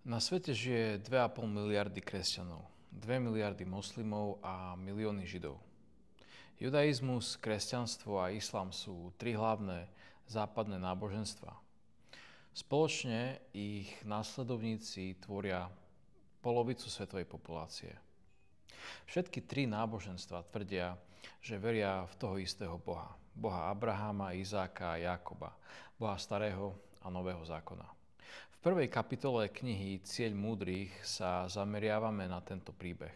Na svete žije 2,5 miliardy kresťanov, 2 miliardy moslimov a milióny židov. Judaizmus, kresťanstvo a islám sú tri hlavné západné náboženstvá. Spoločne ich následovníci tvoria polovicu svetovej populácie. Všetky tri náboženstva tvrdia, že veria v toho istého Boha. Boha Abraháma, Izáka a Jákoba, Boha starého a nového zákona. V prvej kapitole knihy Cieľ múdrych sa zameriavame na tento príbeh.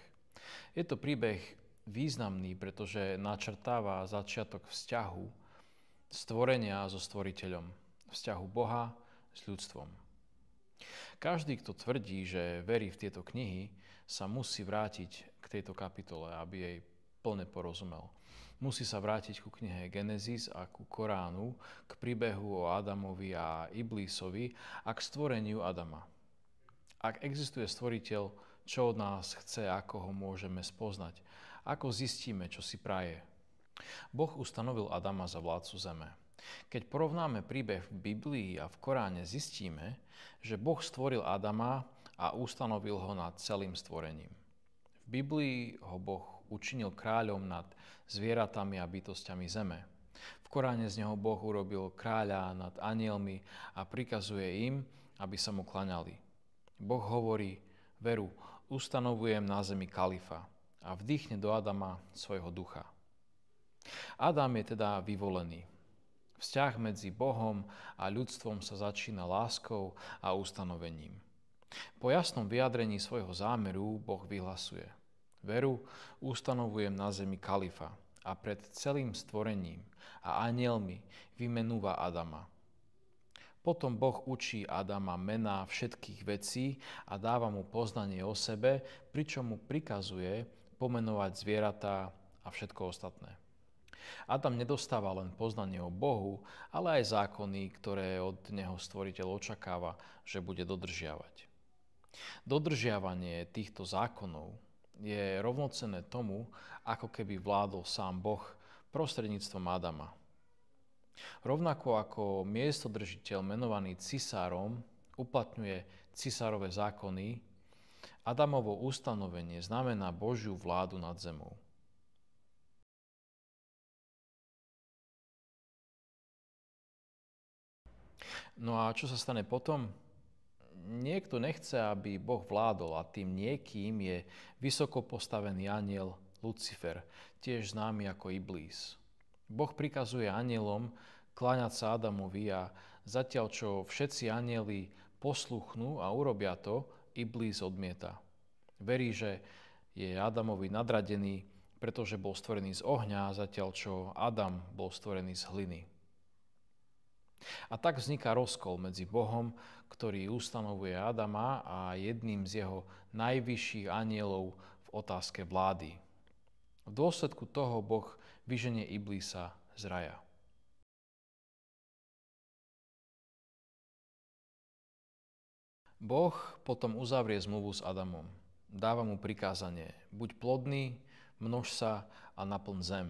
Je to príbeh významný, pretože načrtáva začiatok vzťahu stvorenia so stvoriteľom, vzťahu Boha s ľudstvom. Každý, kto tvrdí, že verí v tieto knihy, sa musí vrátiť k tejto kapitole, aby jej plne porozumel. Musí sa vrátiť ku knihe Genesis a ku Koránu, k príbehu o Adamovi a Iblisovi a k stvoreniu Adama. Ak existuje stvoriteľ, čo od nás chce, ako ho môžeme spoznať, ako zistíme, čo si praje. Boh ustanovil Adama za vládcu zeme. Keď porovnáme príbeh v Biblii a v Koráne, zistíme, že Boh stvoril Adama a ustanovil ho nad celým stvorením. V Biblii ho Boh učinil kráľom nad zvieratami a bytosťami zeme. V Koráne z neho Boh urobil kráľa nad anielmi a prikazuje im, aby sa mu klaňali. Boh hovorí: veru, ustanovujem na zemi kalifa, a vdýchne do Adama svojho ducha. Adam je teda vyvolený. Vzťah medzi Bohom a ľudstvom sa začína láskou a ustanovením. Po jasnom vyjadrení svojho zámeru Boh vyhlasuje: veru, ustanovujem na zemi kalifa, a pred celým stvorením a anielmi vymenúva Adama. Potom Boh učí Adama mená všetkých vecí a dáva mu poznanie o sebe, pričom mu prikazuje pomenovať zvieratá a všetko ostatné. Adam nedostáva len poznanie o Bohu, ale aj zákony, ktoré od neho stvoriteľ očakáva, že bude dodržiavať. Dodržiavanie týchto zákonov je rovnocenné tomu, ako keby vládol sám Boh prostredníctvom Adama. Rovnako ako miestodržiteľ menovaný cisárom uplatňuje cisárove zákony, Adamovo ustanovenie znamená Božiu vládu nad zemou. No a čo sa stane potom? Niekto nechce, aby Boh vládol, a tým niekým je vysoko postavený anjel Lucifer, tiež známy ako Iblis. Boh prikazuje anjelom kláňať sa Adamovi a zatiaľ čo všetci anjeli posluchnú a urobia to, Iblis odmieta. Verí, že je Adamovi nadradený, pretože bol stvorený z ohňa, zatiaľ čo Adam bol stvorený z hliny. A tak vzniká rozkol medzi Bohom, ktorý ustanovuje Adama, a jedným z jeho najvyšších anjelov v otázke vlády. V dôsledku toho Boh vyženie Iblisa z raja. Boh potom uzavrie zmluvu s Adamom. Dáva mu prikázanie: buď plodný, množ sa a naplň zem.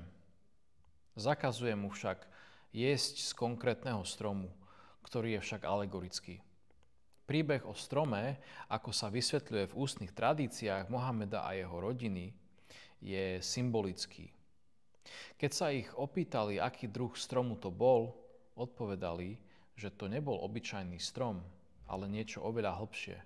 Zakazuje mu však jesť z konkrétneho stromu, ktorý je však alegorický. Príbeh o strome, ako sa vysvetľuje v ústnych tradíciách Mohameda a jeho rodiny, je symbolický. Keď sa ich opýtali, aký druh stromu to bol, odpovedali, že to nebol obyčajný strom, ale niečo oveľa hlbšie.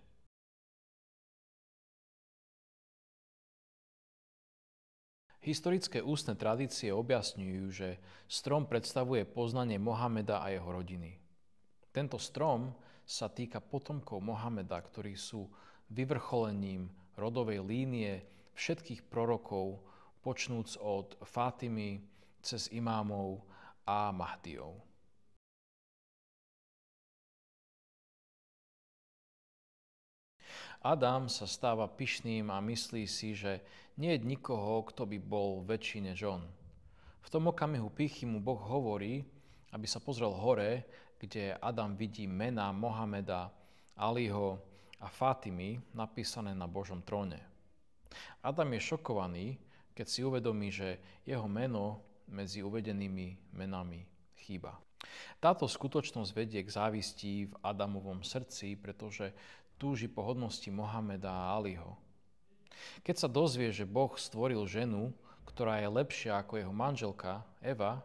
Historické ústne tradície objasňujú, že strom predstavuje poznanie Mohameda a jeho rodiny. Tento strom sa týka potomkov Mohameda, ktorí sú vyvrcholením rodovej línie všetkých prorokov, počnúc od Fátimy cez imámov a Mahdijov. Adam sa stáva pyšným a myslí si, že nie je nikoho, kto by bol väčší než on. V tom okamihu pýchy mu Boh hovorí, aby sa pozrel hore, kde Adam vidí mená Mohameda, Aliho a Fátimy napísané na Božom tróne. Adam je šokovaný, keď si uvedomí, že jeho meno medzi uvedenými menami chýba. Táto skutočnosť vedie k závisti v Adamovom srdci, pretože túži po hodnosti Mohameda a Aliho. Keď sa dozvie, že Boh stvoril ženu, ktorá je lepšia ako jeho manželka Eva,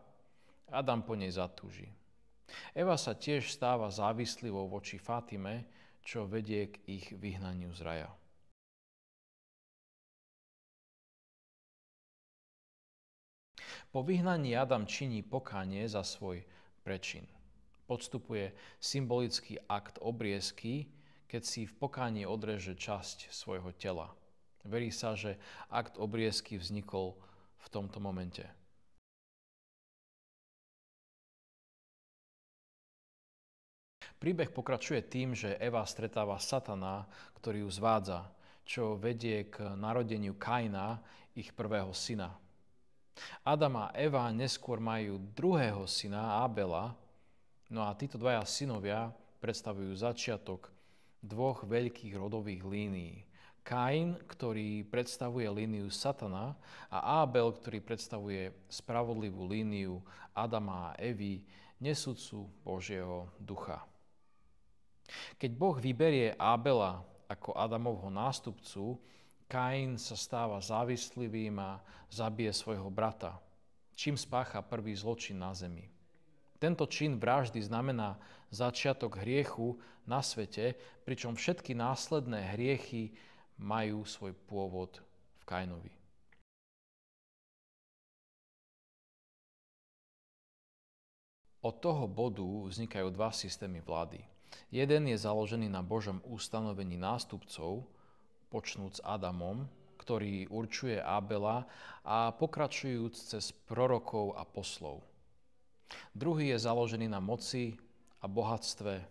Adam po nej zatúži. Eva sa tiež stáva závislivou voči Fatime, čo vedie k ich vyhnaniu z raja. Po vyhnaní Adam činí pokánie za svoj prečin. Podstupuje symbolický akt obriezky, keď si v pokáni odreže časť svojho tela. Verí sa, že akt obriezky vznikol v tomto momente. Príbeh pokračuje tým, že Eva stretáva satana, ktorý ju zvádza, čo vedie k narodeniu Kaina, ich prvého syna. Adam a Eva neskôr majú druhého syna, Abela, no a títo dvaja synovia predstavujú začiatok dvoch veľkých rodových línií. Kain, ktorý predstavuje líniu satana, a Abel, ktorý predstavuje spravodlivú líniu Adama a Evy, nesúcu Božieho ducha. Keď Boh vyberie Abela ako Adamovho nástupcu, Kain sa stáva závislivým a zabije svojho brata, čím spácha prvý zločin na zemi. Tento čin vraždy znamená začiatok hriechu na svete, pričom všetky následné hriechy majú svoj pôvod v Kainovi. Od toho bodu vznikajú dva systémy vlády. Jeden je založený na Božom ustanovení nástupcov, počnúc Adamom, ktorý určuje Abela a pokračujúc cez prorokov a poslov. Druhý je založený na moci a bohatstve,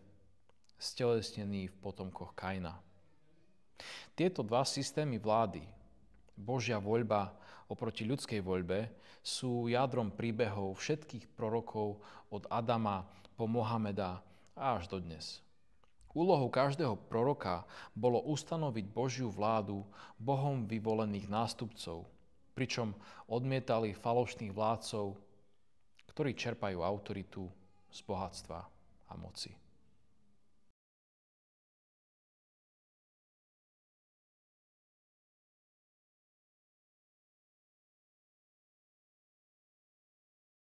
stelesnený v potomkoch Kaina. Tieto dva systémy vlády, Božia voľba oproti ľudskej voľbe, sú jadrom príbehov všetkých prorokov od Adama po Mohameda a až do dnes. Úlohou každého proroka bolo ustanoviť Božiu vládu Bohom vyvolených nástupcov, pričom odmietali falošných vládcov, ktorí čerpajú autoritu z bohatstva a moci.